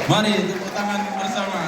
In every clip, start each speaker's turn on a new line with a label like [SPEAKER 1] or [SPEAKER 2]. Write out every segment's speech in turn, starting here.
[SPEAKER 1] Mari tepuk tangan bersama.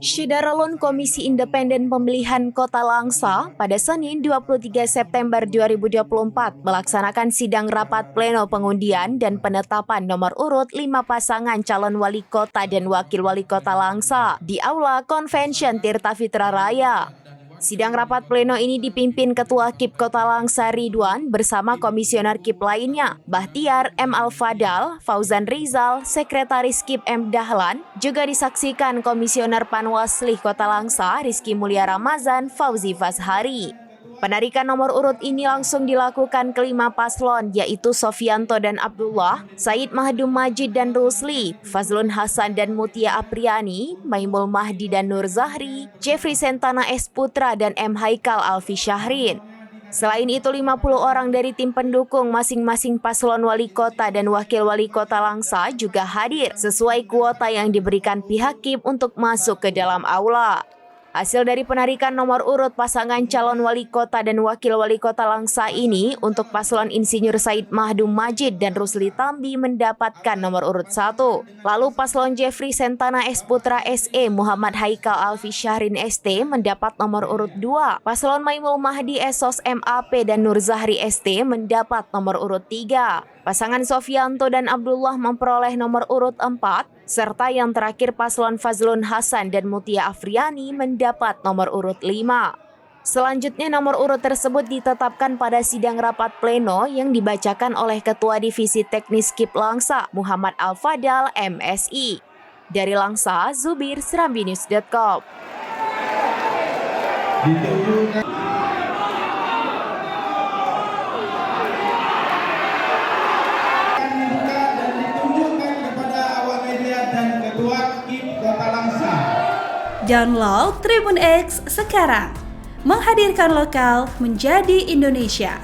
[SPEAKER 2] Syederalun Komisi Independen Pemilihan Kota Langsa pada Senin 23 September 2024 melaksanakan sidang rapat pleno pengundian dan penetapan nomor urut 5 pasangan calon wali kota dan wakil wali kota Langsa di Aula Convention Tirta Fitra Raya. Sidang rapat pleno ini dipimpin Ketua KIP Kota Langsa Ridwan bersama komisioner KIP lainnya, Bahtiar M. Al-Fadal, Fauzan Rizal, Sekretaris KIP M. Dahlan, juga disaksikan Komisioner Panwaslih Kota Langsa, Rizky Mulia Ramazan, Fauzi Fashari. Penarikan nomor urut ini langsung dilakukan kelima paslon, yaitu Sofianto dan Abdullah, Said Mahdum Majid dan Rusli, Fazlun Hasan dan Mutia Apriani, Maimul Mahdi dan Nur Zahri, Jeffrey Sentana S. Putra dan M. Haikal Alfi Syahrin. Selain itu, 50 orang dari tim pendukung masing-masing paslon wali kota dan wakil wali kota Langsa juga hadir sesuai kuota yang diberikan pihak KIP untuk masuk ke dalam aula. Hasil dari penarikan nomor urut pasangan calon wali kota dan wakil wali kota Langsa ini untuk paslon Insinyur Said Mahdum Majid dan Rusli Tambi mendapatkan nomor urut 1. Lalu paslon Jeffrey Sentana S. Putra SE Muhammad Haikal Alfi Syahrin ST mendapat nomor urut 2. Paslon Maimul Mahdi Esos MAP dan Nur Zahri ST mendapat nomor urut 3. Pasangan Sofianto dan Abdullah memperoleh nomor urut 4, serta yang terakhir paslon Fazlun Hasan dan Mutia Afriani mendapat nomor urut 5. Selanjutnya nomor urut tersebut ditetapkan pada sidang rapat pleno yang dibacakan oleh Ketua Divisi Teknis KIP Langsa, Muhammad Al-Fadal, MSI. Dari Langsa, Zubir, serambinews.com.
[SPEAKER 3] Download Tribun X sekarang, menghadirkan lokal menjadi Indonesia.